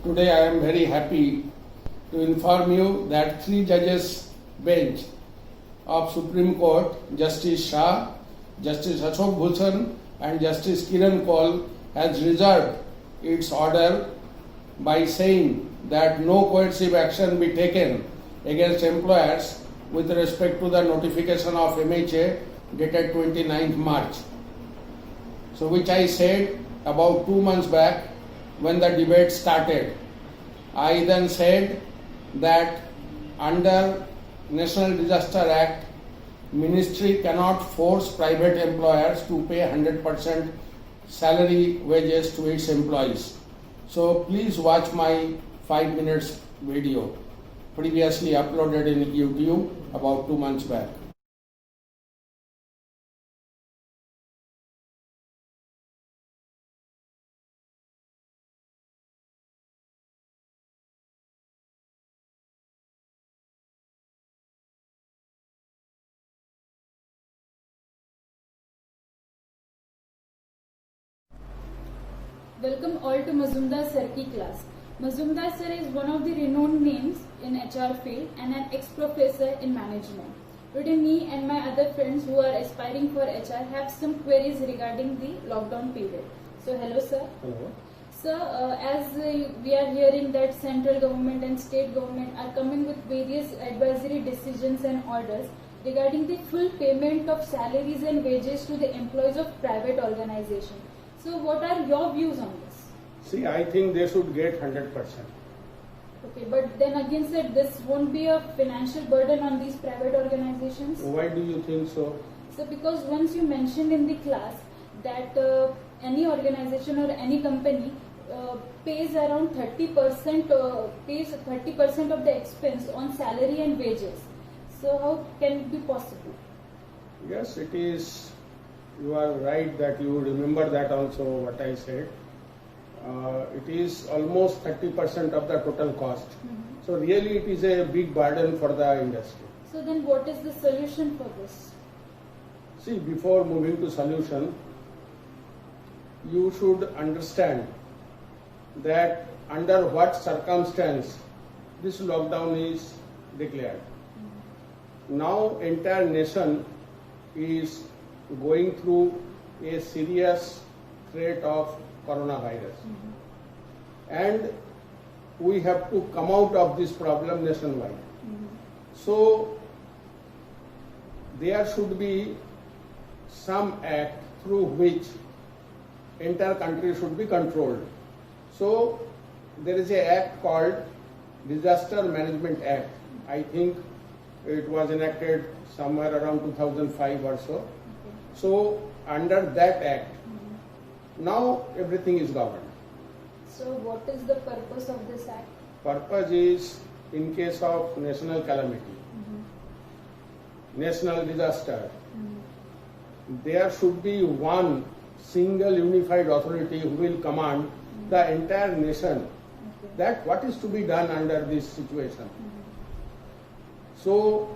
Today I am very happy to inform you that 3 judges bench of Supreme Court, Justice Shah, Justice Ashok Bhushan and Justice Kiran Kaul has reserved its order by saying that no coercive action be taken against employers with respect to the notification of MHA dated 29th March. So which I said about 2 months back when the debate started. I then said that under National Disaster Act, Ministry cannot force private employers to pay 100% salary wages to its employees. So please watch my 5 minutes video previously uploaded in YouTube about 2 months back. Welcome all to Mazumdar Sir ki class. Mazumdar Sir is one of the renowned names in HR field and an ex-professor in management. Today me and my other friends who are aspiring for HR have some queries regarding the lockdown period. So hello sir. Hello. Sir, as we are hearing that central government and state government are coming with various advisory decisions and orders regarding the full payment of salaries and wages to the employees of private organizations. So what are your views on this? See, I think they should get 100%. Okay, but then again said this won't be a financial burden on these private organizations? Why do you think so? So because once you mentioned in the class that any organization or any company pays around 30% pays 30% of the expense on salary and wages. So how can it be possible? Yes, it is. You are right that you remember that also what I said. It is almost 30% of the total cost. So really it is a big burden for the industry. So then what is the solution for this? See, before moving to solution, you should understand that under what circumstance this lockdown is declared. Now entire nation is going through a serious threat of coronavirus. And we have to come out of this problem nationwide. So there should be some act through which entire country should be controlled. So there is an act called Disaster Management Act. I think it was enacted somewhere around 2005 or so. So under that act, now everything is governed. So what is the purpose of this act? Purpose is in case of national calamity, national disaster, there should be one single unified authority who will command the entire nation that what is to be done under this situation. So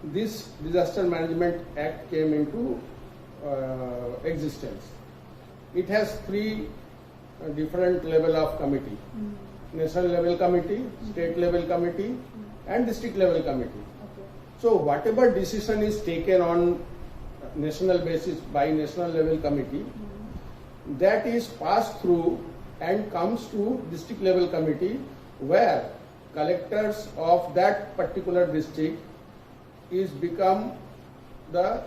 this Disaster Management Act came into existence. It has 3 different level of committee: national level committee, state level committee, and district level committee. So whatever decision is taken on national basis by national level committee, that is passed through and comes to district level committee, where collectors of that particular district become the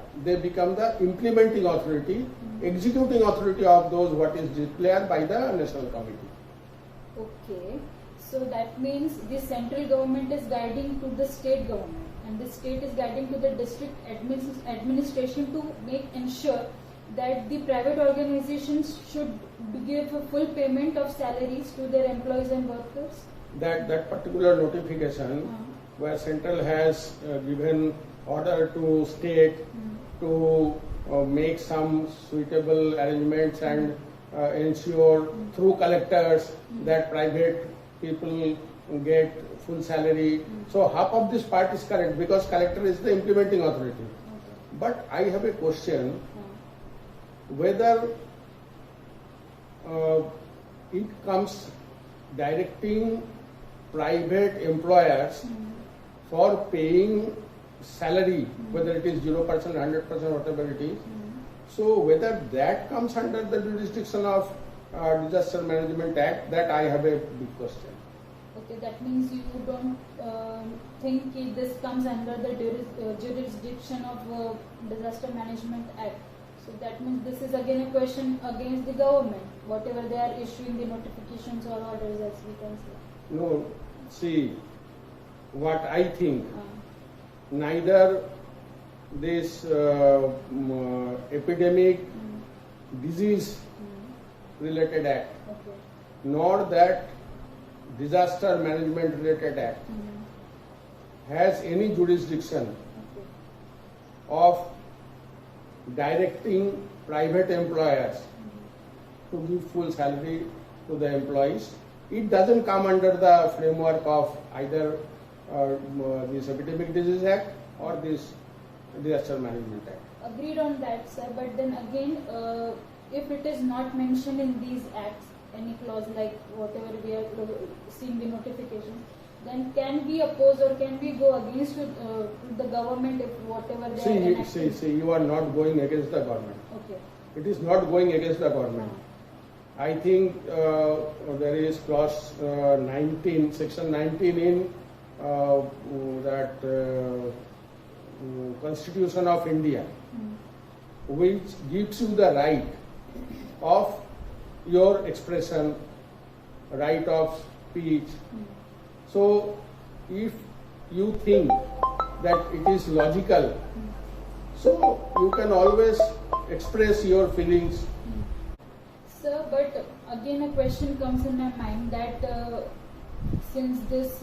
implementing authority, executing authority of those what is declared by the national committee. Okay, so that means the central government is guiding to the state government and the state is guiding to the district administration to ensure that the private organizations should give a full payment of salaries to their employees and workers? That particular notification where central has given order to state to make some suitable arrangements and ensure through collectors that private people get full salary. So half of this part is correct because collector is the implementing authority. But I have a question whether it comes directing private employers for paying salary, whether it is 0%, 100%, whatever it is. So whether that comes under the jurisdiction of Disaster Management Act, that I have a big question. Okay, that means you don't think this comes under the jurisdiction of Disaster Management Act. So that means this is again a question against the government, whatever they are issuing the notifications or orders, as we can say. No, see, what I think, neither this epidemic disease related act, Okay. nor that disaster management related act has any jurisdiction Okay. of directing private employers to give full salary to the employees. It doesn't come under the framework of either this Epidemic Disease Act or this Disaster Management Act. Agreed on that, sir. But then again, if it is not mentioned in these acts, any clause like whatever we are seeing the notifications, then can we oppose or can we go against the government if whatever they are enacting? See, you are not going against the government. Okay. It is not going against the government. I think there is clause 19, section 19 in that Constitution of India, which gives you the right of your expression, right of speech. So if you think that it is logical, so you can always express your feelings. Sir, but again a question comes in my mind that since this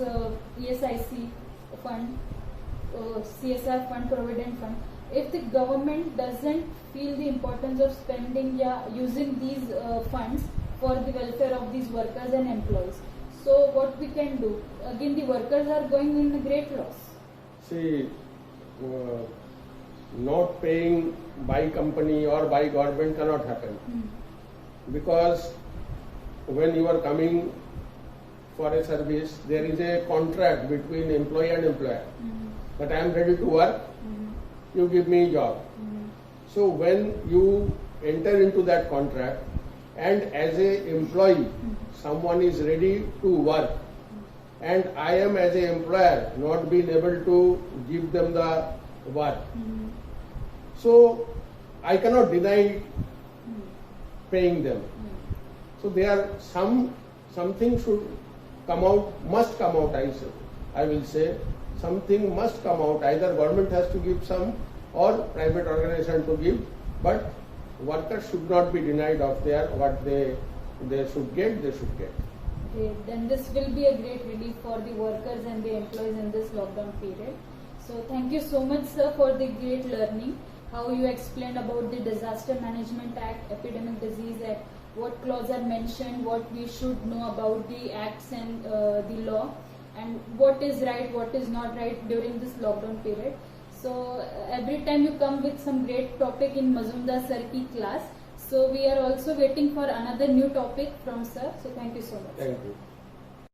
ESIC fund, CSR fund, Provident Fund, if the government doesn't feel the importance of spending using these funds for the welfare of these workers and employees, so what we can do? Again, the workers are going in a great loss. See, not paying by company or by government cannot happen, because when you are coming for a service, there is a contract between employee and employer that I am ready to work, you give me a job. So when you enter into that contract and as a employee someone is ready to work and I am as a employer not being able to give them the work, so I cannot deny paying them. So there something should come out, must come out, I will say, something must come out. Either government has to give some or private organization to give, but workers should not be denied of their what they should get, they should get. Great. Then this will be a great relief for the workers and the employees in this lockdown period. So thank you so much, sir, for the great learning, how you explained about the Disaster Management Act, Epidemic Disease Act, what clause are mentioned, what we should know about the acts and the law, and what is right, what is not right during this lockdown period. So every time you come with some great topic in Mazumdar sir ki class. So we are also waiting for another new topic from sir. So thank you so much. Thank you.